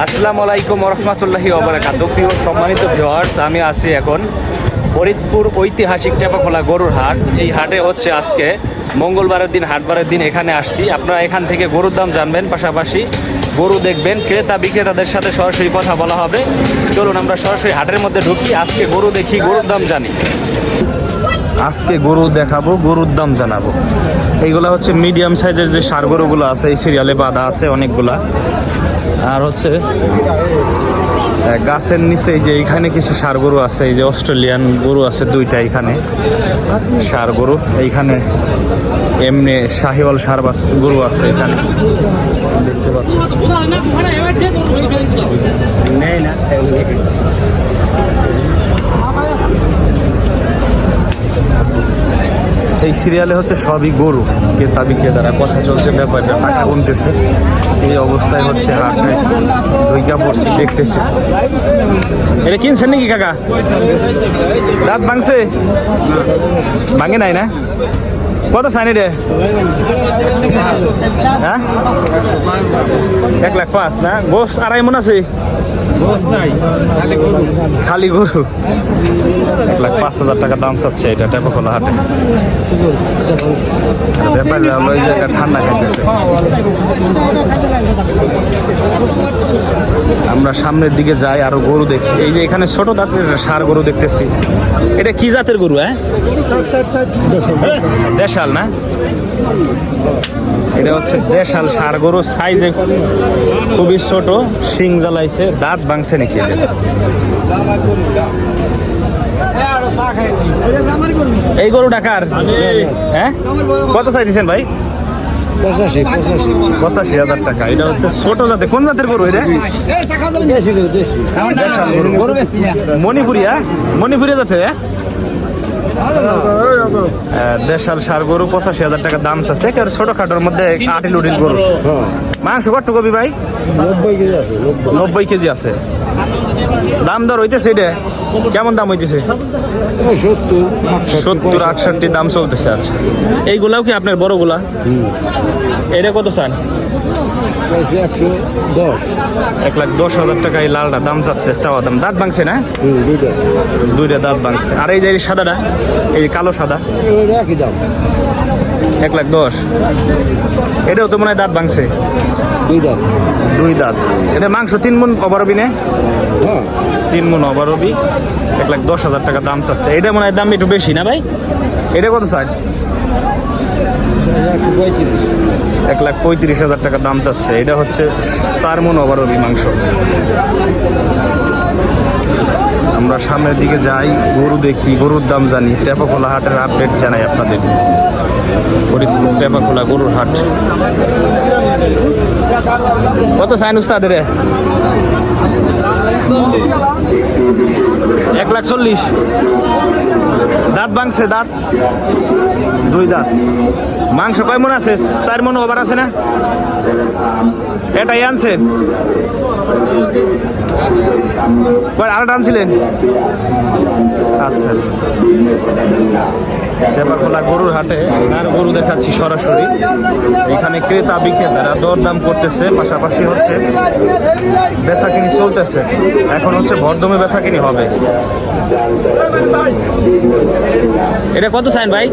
আসসালামু আলাইকুম রহমতুল্লাহি ওবারাকাতুহু। প্রিয় সম্মানিত ভিউয়ার্স, আমি আছি এখন ফরিদপুর ঐতিহাসিক টেপাখোলা গরুর হাট। এই হাটে হচ্ছে আজকে মঙ্গলবারের দিন, হাটবারের দিন এখানে আসছি। আপনারা এখান থেকে গরুর দাম জানবেন, পাশাপাশি গরু দেখবেন, ক্রেতা বিক্রেতাদের সাথে সরাসরি কথা বলা হবে। চলুন আমরা সরাসরি হাটের মধ্যে ঢুকি, আজকে গরু দেখি, গরুর দাম জানি। আজকে গরু দেখাবো, গরুর দাম জানাবো। এইগুলা হচ্ছে মিডিয়াম সাইজের যে ষাঁড় গরুগুলো আছে, এই সিরিয়ালে বাঁধা আছে অনেকগুলা। আর হচ্ছে গাছের নিচে এই যে এইখানে কিছু ষাঁড় গরু আছে, এই যে অস্ট্রেলিয়ান গরু আছে দুইটা এখানে ষাঁড় গরু। এইখানে এমনি শাহিওয়াল ষাঁড় গরু আছে এখানে দেখতে পাচ্ছি। এই সিরিয়ালে হচ্ছে সবই গরু, ক্রেতা বিক্রেতারা কথা চলছে, ব্যাপারটা টাকা গুনতেছে। এই অবস্থায় হচ্ছে হাটে ঢুইকা পড়ছি, দেখতেছে। এটা কিনছেন নাকি কাকা? দাঁত ভাঙছে? ভাঙে নাই না? কত সাইন রে? হ্যাঁ, 1,05,000 না? গোস 2.5 মণ আছে? খালি গরু 1,05,000 টাকা দাম চাচ্ছে এটা টেপাখোলা হাটে। ব্যাপারটা হলো এই যে একটা ঠান্ডা খাইতেছে। আমরা সামনের দিকে যাই, আরো গরু দেখি। এই যে এখানে ছোট দাঁতের ষাঁড় গরু দেখতেছি। এটা কি জাতের গরু? হ্যাঁ, দেশাল না? এটা হচ্ছে দেশাল ষাঁড় গরু, সাইজে খুবই ছোট, শিং জ্বালাইছে, দাঁত ভাঙছে নাকি? এই গরু ঢাকার? হ্যাঁ, কত চাই দিচ্ছেন ভাই? 85,000 টাকা। এটা হচ্ছে ছোট জাতের। কোন জাতের গরু এটা? দেশাল গরু, মণিপুরিয়া, মণিপুরিয়া জাতের। দেশাল ষাঁড় গরু 85,000 টাকা দাম চাচ্ছে। ছোটখাটোর মধ্যে আটিল উটিল গরু। মাংস কত কবি ভাই? 90 কেজি আছে। দাম দর হইতেছে এটা কেমন দাম হইতেছে? 70-68 দাম চলতেছে। আচ্ছা, এইগুলাও কি আপনার বড়গুলা? এটা কত চান? 1,10,000 টাকা এই লালটা দাম চাচ্ছে, চাওয়া দাম। দাঁত ভাঙছে না? দুইটা দাঁত ভাঙছে। আর এই যে সাদাটা, এই কালো সাদা, 1,10,000। এটাও তো মনে হয় দাঁত ভাঙছে, দুই দাঁত। এটা মাংস 3 মণ ওভারবি না? 3 মণ ওভারবি, 1,10,000 টাকা দাম চাচ্ছে। এটা মনে হয় দাম একটু বেশি না ভাই? এটা কত চাই? 1,35,000 টাকা দাম চাচ্ছে। এটা হচ্ছে 4 মণ ওভারবি মাংস। আমরা সামনের দিকে যাই, গরু দেখি, গরুর দাম জানি, টেপাখোলা হাটের আপডেট জানাই আপনাদের। ফরিদপুর টেপাখোলা গরুর হাট। কত চাইন উস্তাদের? 1,40,000। দাঁত ভাঙছে? দাঁত দুই দাঁত। মাংস কয় মণ আছে? 4 মণ ওভার আছে না? এটাই আনছেন? আরেকটা আনছিলেন? আচ্ছা, টেপাখোলা গরুর হাটে আর গরু দেখাচ্ছি সরাসরি। এখানে ক্রেতা বিক্রেতারা দরদাম করতেছে, পাশাপাশি হচ্ছে বেচাকিনি চলতেছে। এখন হচ্ছে ভরদমে বেচাকিনি হবে। এটা কত চাইন ভাই?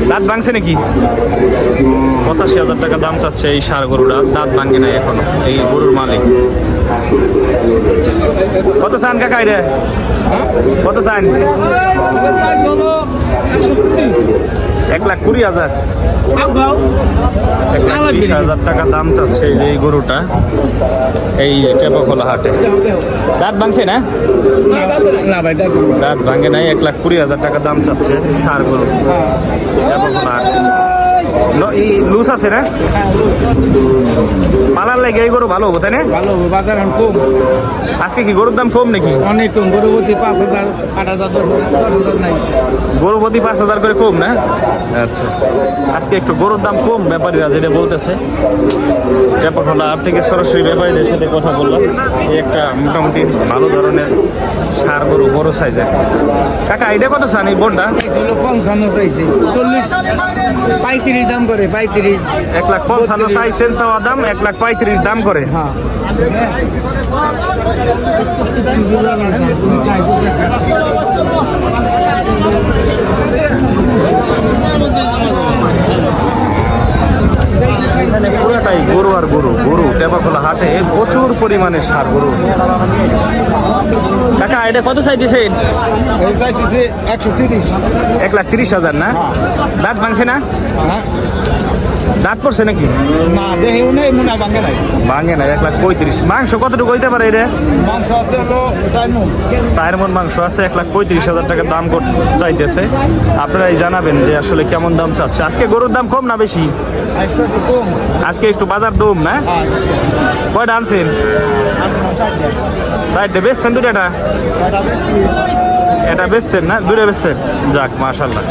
দাঁত ভাঙছে নাকি? 85,000 টাকা দাম চাচ্ছে এই ষাঁড় গরুটা। দাঁত ভাঙে নাই এখনো এই গরুর মালিক। কত চান কাকা এটা? কত চান? 1,20,000। 1,20,000 টাকা দাম চাচ্ছে এই যে এই গরুটা এই টেপাখোলা হাটে। দাঁত ভাঙছে না? দাঁত ভাঙে নাই। 1,20,000 টাকা দাম চাচ্ছে ষাঁড় গরু টেপাখোলা হাটে। লুজ আছে না? পালার লাগে এই গরু ভালো হবো তাই না? ভালো হবে, বাজার কম। আজকে কি গরুর দাম কম নাকি? অনেক কম। গরুপতি 5,000, 8,000, 10,000 নাই। গরুপতি 5,000 করে কম না? আচ্ছা, আজকে একটু গরুর দাম কম ব্যাপারীরা যেটা বলতেছে। টেপাখোলা হাট থেকে সরাসরি ব্যাপারীদের সাথে কথা বললাম। এই একটা মোটামুটি ভালো ধরনের ষাঁড় গরু, বড় সাইজের। কাকা এটা কত চান এই বোনটা? 55 চাইছে, 40 35 দাম করে। 35 1,55,000 চাইছেন, চাওয়া দাম 1,35,000 30 দাম করে। হ্যাঁ এখানে পুরোটাই গরু আর গরু গরু টেপাখোলা হাটে প্রচুর পরিমাণে সার গরু। কাকা এটা কত চাইতেছেন? 130। 1,30,000 না? দাঁত ভাঙছে না? হ্যাঁ দাঁত পড়ছে নাকি? না দেহেও নেই মনে হয় ভাঙে নাই। ভাঙে না। 1,35,000। মাংস কতটুকু হইতে পারে এটা? মাংস আছে হলো 4 মণ। 4 মণ মাংস আছে। 1,35,000 টাকা দাম চাইতেছে। আপনারাই জানাবেন যে আসলে কেমন দাম চাচ্ছে। আজকে গরুর দাম কম না বেশি? একটু কম। আজকে একটু বাজার দম না? হ্যাঁ কয়টা আনছেন? 4টে বেচছেন? দুটাটা? এটা বেচছেন না? দুটো বেচছেন? যাক মাশাআল্লাহ।